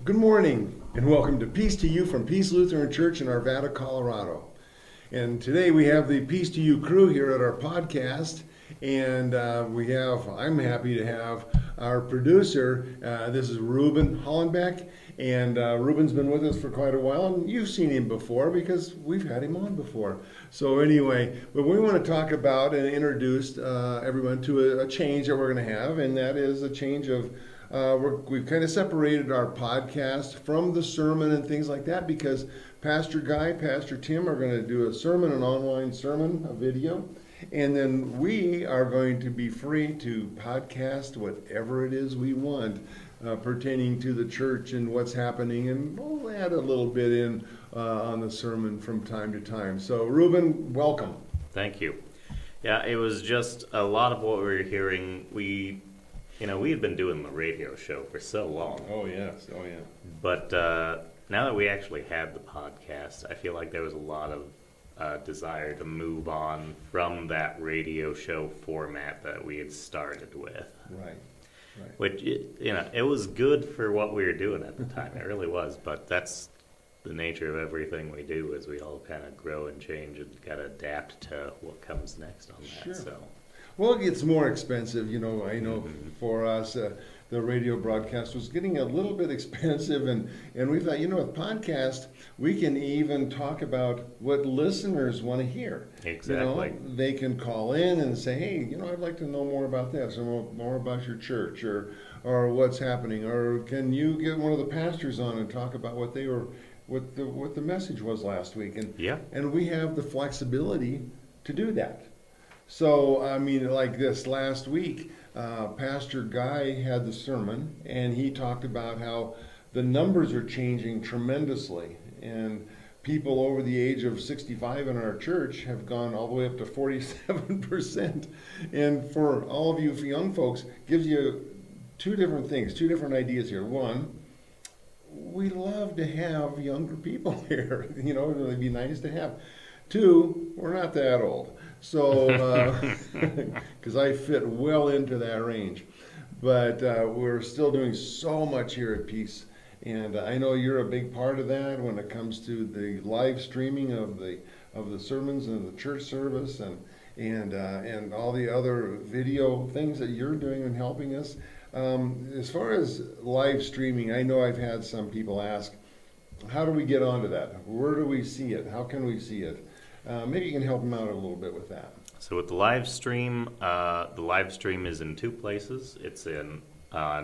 Good morning and welcome to Peace to You from Peace Lutheran Church in Arvada, Colorado. And today we have the Peace to You crew here at our podcast. And I'm happy to have our producer. This is Ruben Hollenbeck. And Ruben's been with us for quite a while. And you've seen him before because we've had him on before. So anyway, but we want to talk about and introduce everyone to a change that we're going to have. And that is a change of we've kind of separated our podcast from the sermon and things like that because Pastor Guy, Pastor Tim are going to do a sermon, an online sermon, a video, and then we are going to be free to podcast whatever it is we want pertaining to the church and what's happening, and we'll add a little bit in on the sermon from time to time. So, Ruben, welcome. Thank you. Yeah, it was just a lot of what we were hearing. We had been doing the radio show for so long. Oh, yes. Oh, yeah. But now that we actually had the podcast, I feel like there was a lot of desire to move on from that radio show format that we had started with. Right. Which, it was good for what we were doing at the time. It really was. But that's the nature of everything we do is we all kind of grow and change and got to adapt to what comes next on that. Sure. So. Well, it gets more expensive, I know Mm-hmm. for us, the radio broadcast was getting a little bit expensive, and we thought, with podcast, we can even talk about what listeners want to hear. Exactly. They can call in and say, hey, I'd like to know more about this, or more about your church, or what's happening, or can you get one of the pastors on and talk about what the message was last week, and we have the flexibility to do that. So, like this last week, Pastor Guy had the sermon, and he talked about how the numbers are changing tremendously, and people over the age of 65 in our church have gone all the way up to 47%. And for all of you young folks, gives you two different things, two different ideas here. One, we love to have younger people here. It'd be nice to have. Two, we're not that old. So, because I fit well into that range. But we're still doing so much here at Peace. And I know you're a big part of that when it comes to the live streaming of the sermons and the church service and all the other video things that you're doing and helping us. As far as live streaming, I know I've had some people ask, how do we get onto that? Where do we see it? How can we see it? Maybe you can help them out a little bit with that. So with the live stream is in two places. It's on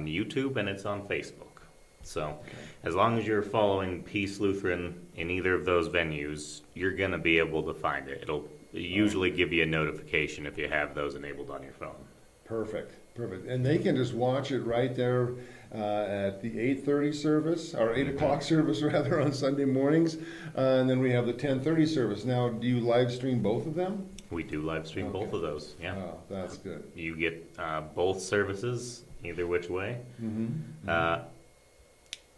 YouTube and it's on Facebook. So as long as you're following Peace Lutheran in either of those venues, you're going to be able to find it. It'll usually give you a notification if you have those enabled on your phone. Perfect. And they can just watch it right there at the 8:30 service, or 8 o'clock service rather, on Sunday mornings. And then we have the 10:30 service. Now, do you live stream both of them? We do live stream both of those, yeah. Oh, that's good. You get both services, either which way. Mm-hmm.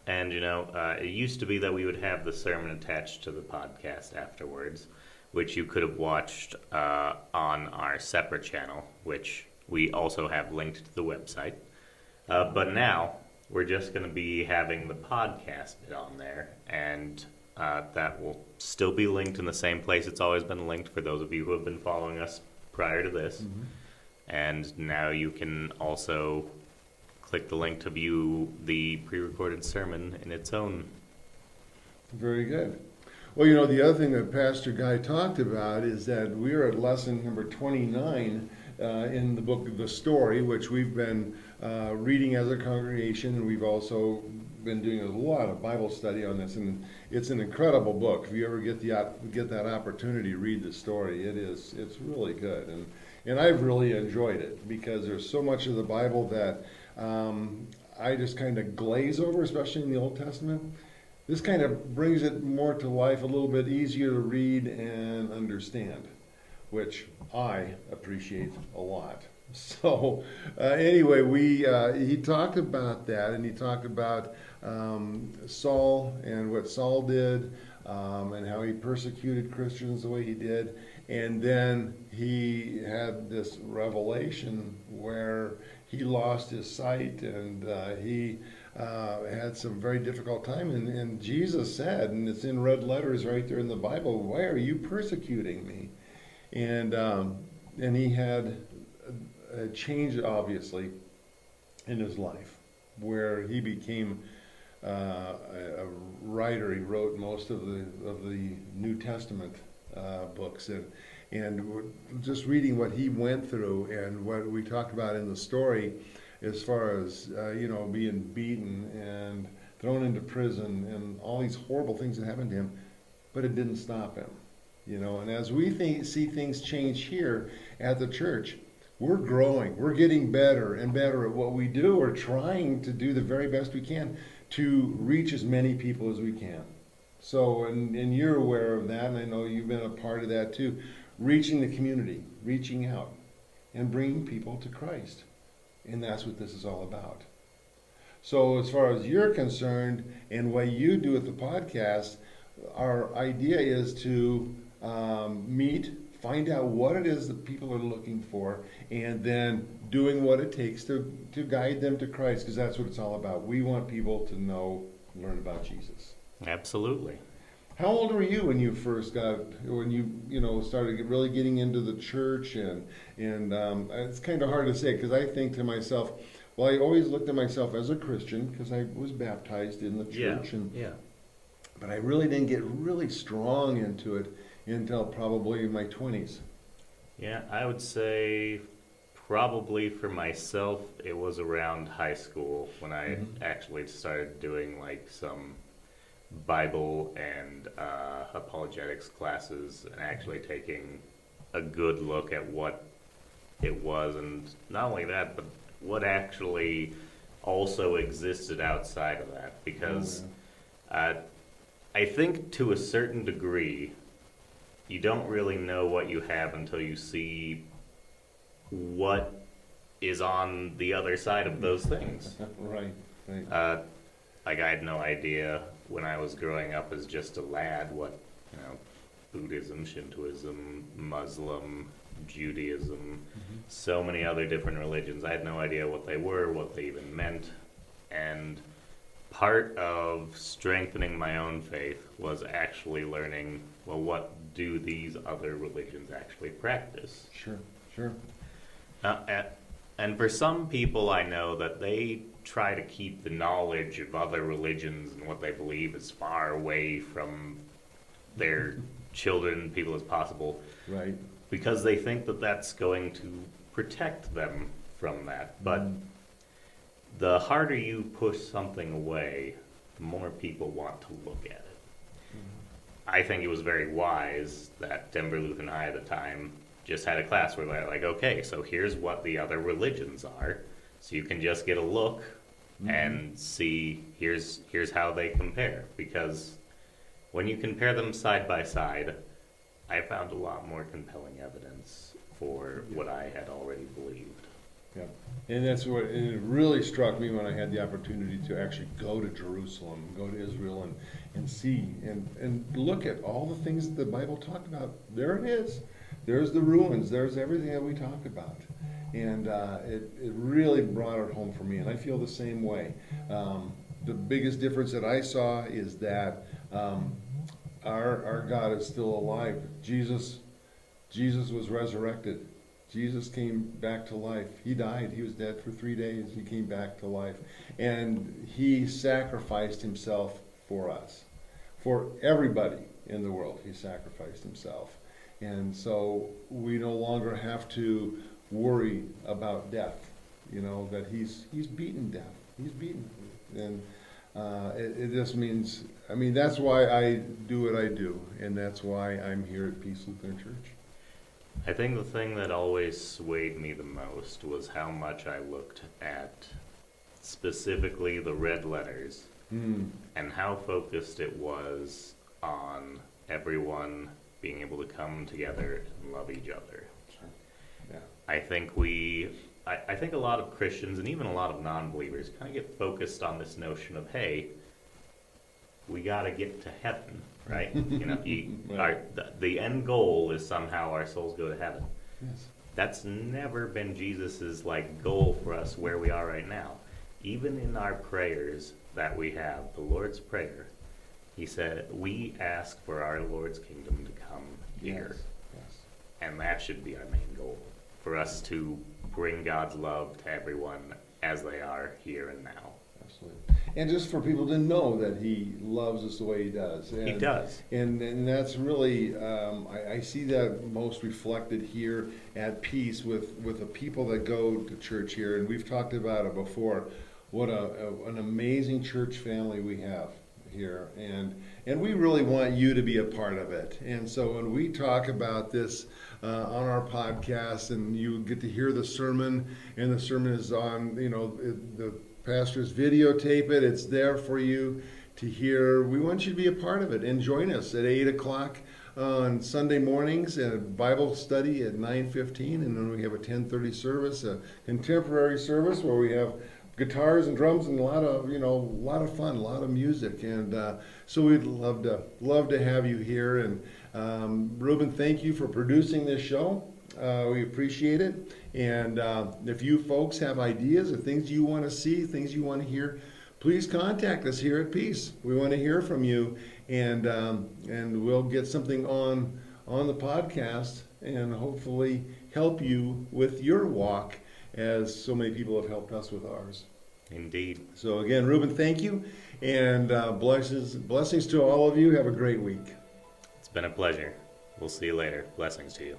And, it used to be that we would have the sermon attached to the podcast afterwards, which you could have watched on our separate channel, which we also have linked to the website. But now we're just going to be having the podcast bit on there, and that will still be linked in the same place it's always been linked for those of you who have been following us prior to this. Mm-hmm. And now you can also click the link to view the pre-recorded sermon in its own. Very good. Well, the other thing that Pastor Guy talked about is that we're at lesson number 29 in the book of the story, which we've been reading as a congregation, and we've also been doing a lot of Bible study on this, and it's an incredible book. If you ever get that opportunity to read the story, it's really good, and I've really enjoyed it because there's so much of the Bible that I just kind of glaze over, especially in the Old Testament. This kind of brings it more to life, a little bit easier to read and understand, which I appreciate a lot. So anyway, he talked about that, and he talked about Saul and what Saul did, and how he persecuted Christians the way he did. And then he had this revelation where he lost his sight, and he had some very difficult time. And Jesus said, and it's in red letters right there in the Bible, "Why are you persecuting me?" And he had a change, obviously, in his life, where he became a writer. He wrote most of the New Testament books, and just reading what he went through and what we talked about in the story, as far as being beaten and thrown into prison and all these horrible things that happened to him, but it didn't stop him. And as we see things change here at the church, we're growing. We're getting better and better at what we do. We're trying to do the very best we can to reach as many people as we can. So, and you're aware of that, and I know you've been a part of that too, reaching the community, reaching out, and bringing people to Christ. And that's what this is all about. So as far as you're concerned and what you do at the podcast, our idea is to meet, find out what it is that people are looking for, and then doing what it takes to guide them to Christ, because that's what it's all about. We want people to learn about Jesus. Absolutely. How old were you when you first when you started really getting into the church? And it's kind of hard to say, because I think to myself, well, I always looked at myself as a Christian because I was baptized in the church. But I really didn't get really strong into it until probably my 20s. Yeah, I would say probably for myself, it was around high school when I actually started doing like some Bible and apologetics classes, and actually taking a good look at what it was, and not only that, but what actually also existed outside of that. Because I think to a certain degree, you don't really know what you have until you see what is on the other side of those things. Right. Like, I had no idea when I was growing up as just a lad what, Buddhism, Shintoism, Muslim, Judaism, so many other different religions. I had no idea what they were, what they even meant. And part of strengthening my own faith was actually learning, well, what do these other religions actually practice? Sure. And for some people, I know that they try to keep the knowledge of other religions and what they believe as far away from their children and people as possible. Right. Because they think that that's going to protect them from that. But the harder you push something away, the more people want to look at it. I think it was very wise that Denver Lutheran High at the time just had a class where they're like, okay, so here's what the other religions are, so you can just get a look and see here's how they compare. Because when you compare them side by side, I found a lot more compelling evidence for what I had already believed. Yeah, and that's what it really struck me when I had the opportunity to actually go to Jerusalem, go to Israel, and see and look at all the things that the Bible talked about. There it is. There's the ruins. There's everything that we talked about, and it really brought it home for me. And I feel the same way. The biggest difference that I saw is that our God is still alive. Jesus was resurrected. Jesus came back to life. He died. He was dead for 3 days. He came back to life. And he sacrificed himself for us. For everybody in the world, he sacrificed himself. And so we no longer have to worry about death. That he's beaten death. He's beaten. And it just means, that's why I do what I do. And that's why I'm here at Peace Lutheran Church. I think the thing that always swayed me the most was how much I looked at specifically the red letters and how focused it was on everyone being able to come together and love each other. Sure. Yeah. I think I think a lot of Christians and even a lot of non-believers kind of get focused on this notion of, hey, we got to get to heaven, right? Right. The end goal is somehow our souls go to heaven. Yes. That's never been Jesus's goal for us where we are right now. Even in our prayers that we have, the Lord's Prayer, he said, we ask for our Lord's kingdom to come here. Yes. And that should be our main goal, for us to bring God's love to everyone as they are here and now. Absolutely. And just for people to know that he loves us the way he does. And, He does. And that's really, I see that most reflected here at Peace with the people that go to church here. And we've talked about it before, what an amazing church family we have here. And we really want you to be a part of it. And so when we talk about this on our podcast, and you get to hear the sermon, and the sermon is on, the pastors videotape it, it's there for you to hear. We want you to be a part of it and join us at 8 o'clock on Sunday mornings and a Bible study at 9:15, and then we have a 10:30 service, a contemporary service where we have guitars and drums and a lot of fun, a lot of music, and so we'd love to have you here. And Reuben, thank you for producing this show. We appreciate it. And if you folks have ideas or things you want to see, things you want to hear, please contact us here at Peace. We want to hear from you, and we'll get something on the podcast and hopefully help you with your walk, as so many people have helped us with ours. Indeed. So again, Reuben, thank you, and blessings to all of you. Have a great week. It's been a pleasure. We'll see you later. Blessings to you.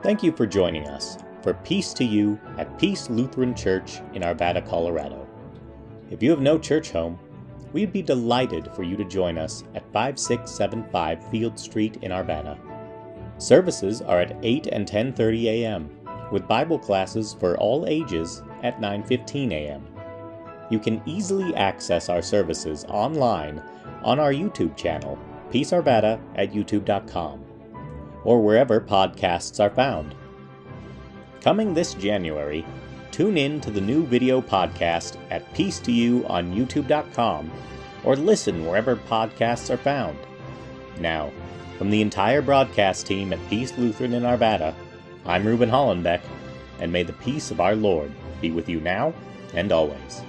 Thank you for joining us for Peace to You at Peace Lutheran Church in Arvada, Colorado. If you have no church home, we'd be delighted for you to join us at 5675 Field Street in Arvada. Services are at 8 and 10:30 a.m., with Bible classes for all ages at 9:15 a.m. You can easily access our services online on our YouTube channel, Peace Arvada at youtube.com. or wherever podcasts are found. Coming this January, tune in to the new video podcast at Peace to You on youtube.com, or listen wherever podcasts are found. Now, from the entire broadcast team at Peace Lutheran in Arvada, I'm Reuben Hollenbeck, and may the peace of our Lord be with you now and always.